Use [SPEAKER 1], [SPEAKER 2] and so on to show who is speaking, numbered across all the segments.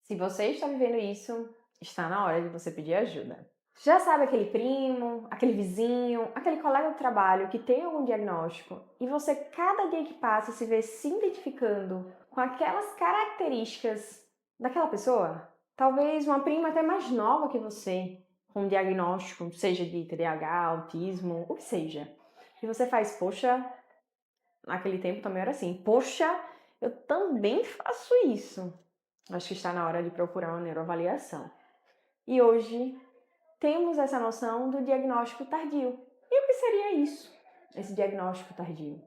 [SPEAKER 1] Se você está vivendo isso, está na hora de você pedir ajuda. Já sabe aquele primo, aquele vizinho, aquele colega de trabalho que tem algum diagnóstico e você, cada dia que passa, se vê se identificando com aquelas características daquela pessoa? Talvez uma prima até mais nova que você, com um diagnóstico, seja de TDAH, autismo, o que seja. E você faz, poxa, naquele tempo também era assim, poxa, eu também faço isso. Acho que está na hora de procurar uma neuroavaliação. E hoje temos essa noção do diagnóstico tardio. E o que seria isso, esse diagnóstico tardio?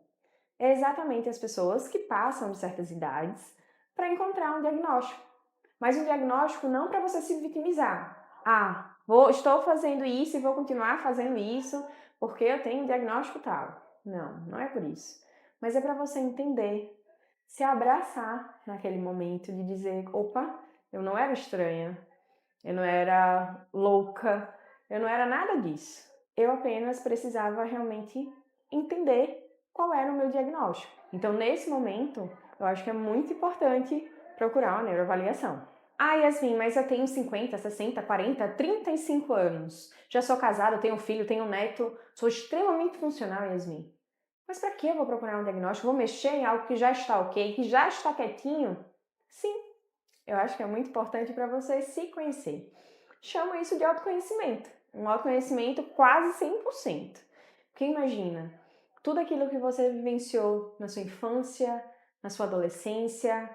[SPEAKER 1] É exatamente as pessoas que passam de certas idades para encontrar um diagnóstico. Mas um diagnóstico não para você se vitimizar. Estou fazendo isso e vou continuar fazendo isso porque eu tenho um diagnóstico tal. Não é por isso. Mas é para você entender, se abraçar naquele momento de dizer, opa, eu não era estranha, eu não era louca, eu não era nada disso. Eu apenas precisava realmente entender qual era o meu diagnóstico. Então, nesse momento, eu acho que é muito importante procurar uma neuroavaliação. Yasmin, mas eu tenho 50, 60, 40, 35 anos. Já sou casada, tenho filho, tenho neto, sou extremamente funcional, Yasmin. Mas para que eu vou procurar um diagnóstico? Vou mexer em algo que já está ok, que já está quietinho? Sim, eu acho que é muito importante para você se conhecer. Chamo isso de autoconhecimento. Um autoconhecimento quase 100%. Porque imagina, tudo aquilo que você vivenciou na sua infância, na sua adolescência,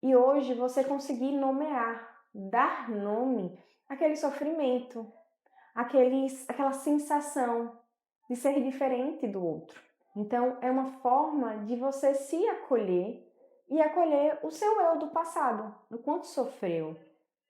[SPEAKER 1] e hoje você conseguir nomear, dar nome àquele sofrimento, aquela sensação de ser diferente do outro. Então, é uma forma de você se acolher e acolher o seu eu do passado, do quanto sofreu,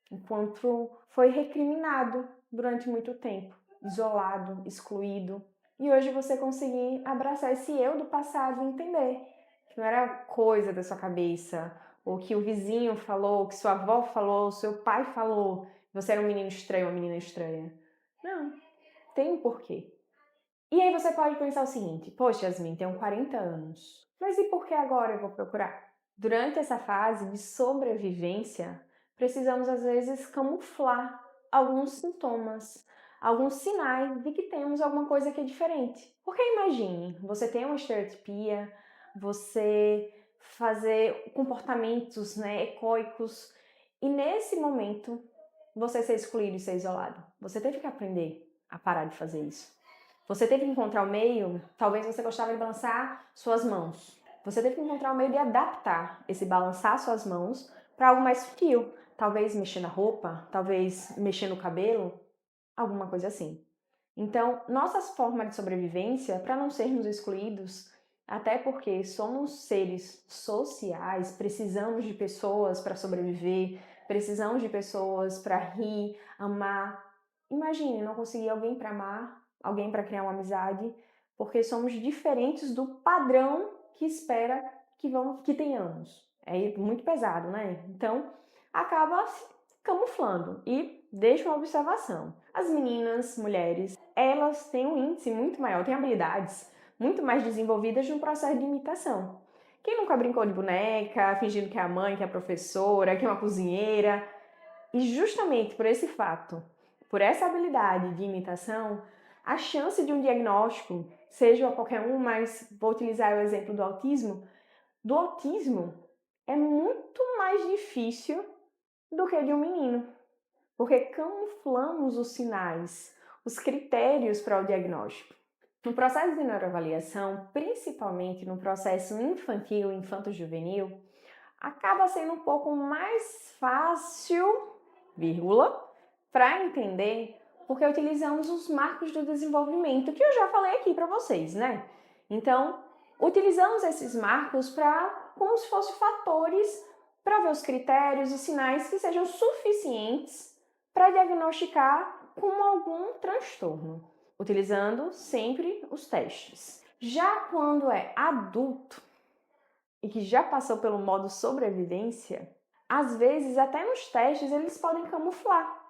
[SPEAKER 1] o quanto foi recriminado durante muito tempo, isolado, excluído. E hoje você conseguir abraçar esse eu do passado e entender que não era coisa da sua cabeça, ou que o vizinho falou, que sua avó falou, seu pai falou, você era um menino estranho, uma menina estranha. Não, tem um porquê. E aí você pode pensar o seguinte, poxa, Yasmin, tenho 40 anos, mas e por que agora eu vou procurar? Durante essa fase de sobrevivência, precisamos às vezes camuflar alguns sintomas, alguns sinais de que temos alguma coisa que é diferente. Porque imagine, você tem uma estereotipia, você fazer comportamentos ecoicos e nesse momento você ser excluído e ser isolado. Você teve que aprender a parar de fazer isso. Você teve que encontrar o meio, talvez você gostava de balançar suas mãos. Você teve que encontrar o meio de adaptar esse balançar suas mãos para algo mais sutil. Talvez mexer na roupa, talvez mexer no cabelo, alguma coisa assim. Então, nossas formas de sobrevivência, para não sermos excluídos, até porque somos seres sociais, precisamos de pessoas para sobreviver, precisamos de pessoas para rir, amar. Imagine não conseguir alguém para amar, alguém para criar uma amizade, porque somos diferentes do padrão que espera que tenhamos. É muito pesado, né? Então, acaba se camuflando. E deixa uma observação. As meninas, mulheres, elas têm um índice muito maior, têm habilidades muito mais desenvolvidas no processo de imitação. Quem nunca brincou de boneca, fingindo que é a mãe, que é a professora, que é uma cozinheira? E justamente por esse fato, por essa habilidade de imitação, a chance de um diagnóstico, seja qualquer um, mas vou utilizar o exemplo do autismo é muito mais difícil do que de um menino, porque camuflamos os sinais, os critérios para o diagnóstico. No processo de neuroavaliação, principalmente no processo infantil, infanto-juvenil, acaba sendo um pouco mais fácil, para entender, porque utilizamos os marcos do desenvolvimento, que eu já falei aqui para vocês, né? Então, utilizamos esses marcos como se fossem fatores para ver os critérios e sinais que sejam suficientes para diagnosticar com algum transtorno, utilizando sempre os testes. Já quando é adulto e que já passou pelo modo sobrevivência, às vezes até nos testes eles podem camuflar,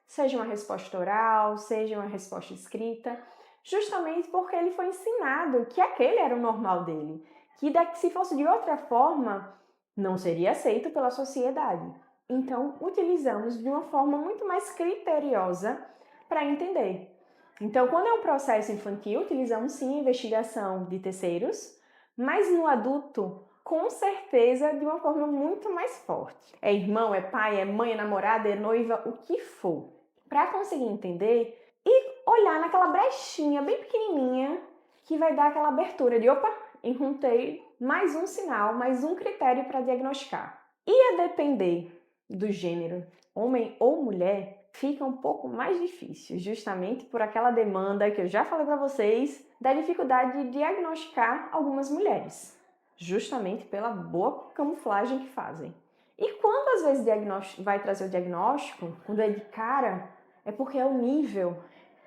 [SPEAKER 1] seja uma resposta oral, seja uma resposta escrita, justamente porque ele foi ensinado que aquele era o normal dele, que se fosse de outra forma, não seria aceito pela sociedade. Então, utilizamos de uma forma muito mais criteriosa para entender. Então, quando é um processo infantil, utilizamos sim a investigação de terceiros, mas no adulto, com certeza, de uma forma muito mais forte. É irmão, é pai, é mãe, é namorada, é noiva, o que for. Para conseguir entender e olhar naquela brechinha bem pequenininha que vai dar aquela abertura de opa, encontrei mais um sinal, mais um critério para diagnosticar. E a depender do gênero, homem ou mulher, fica um pouco mais difícil, justamente por aquela demanda que eu já falei para vocês, da dificuldade de diagnosticar algumas mulheres, justamente pela boa camuflagem que fazem. E quando às vezes vai trazer o diagnóstico, quando é de cara, é porque o nível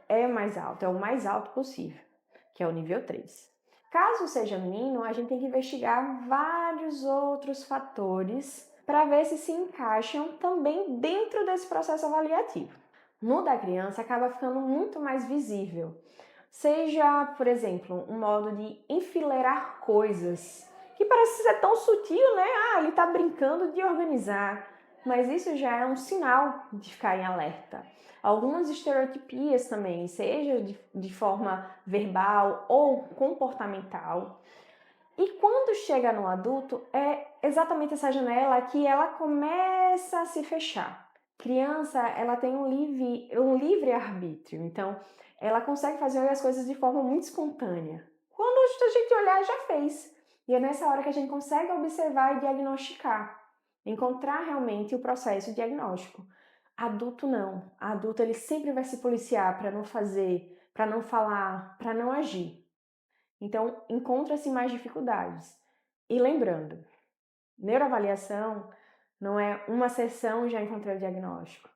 [SPEAKER 1] é mais alto, é o mais alto possível, que é o nível 3. Caso seja menino, a gente tem que investigar vários outros fatores para ver se encaixam também dentro desse processo avaliativo. No da criança acaba ficando muito mais visível. Seja, por exemplo, um modo de enfileirar coisas, que parece ser tão sutil, né? Ele está brincando de organizar, mas isso já é um sinal de ficar em alerta. Algumas estereotipias também, seja de forma verbal ou comportamental. E quando chega no adulto, é exatamente essa janela que ela começa a se fechar. Criança, ela tem um livre arbítrio, então ela consegue fazer as coisas de forma muito espontânea. Quando a gente olhar, já fez. E é nessa hora que a gente consegue observar e diagnosticar, encontrar realmente o processo diagnóstico. Adulto não. Adulto ele sempre vai se policiar para não fazer, para não falar, para não agir. Então, encontra-se mais dificuldades. E lembrando, neuroavaliação não é uma sessão e já encontrei o diagnóstico.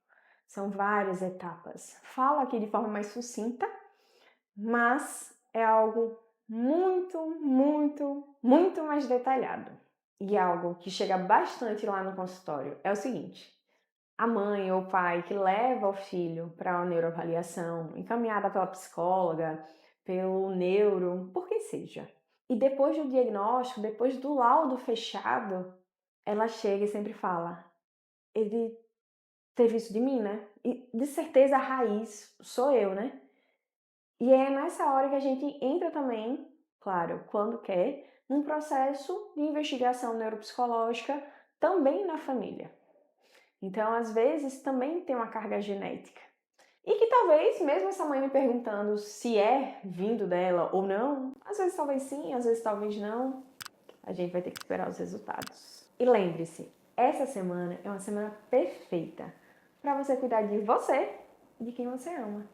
[SPEAKER 1] São várias etapas. Falo aqui de forma mais sucinta, mas é algo muito, muito, muito mais detalhado. E algo que chega bastante lá no consultório é o seguinte: a mãe ou o pai que leva o filho para a neuroavaliação, encaminhada pela psicóloga, pelo neuro, por quem seja. E depois do diagnóstico, depois do laudo fechado, ela chega e sempre fala: ele teve isso de mim, né? E de certeza a raiz sou eu, né? E é nessa hora que a gente entra também, claro, quando quer, num processo de investigação neuropsicológica também na família. Então, às vezes, também tem uma carga genética. E que talvez, mesmo essa mãe me perguntando se é vindo dela ou não, às vezes talvez sim, às vezes talvez não, a gente vai ter que esperar os resultados. E lembre-se, essa semana é uma semana perfeita para você cuidar de você e de quem você ama.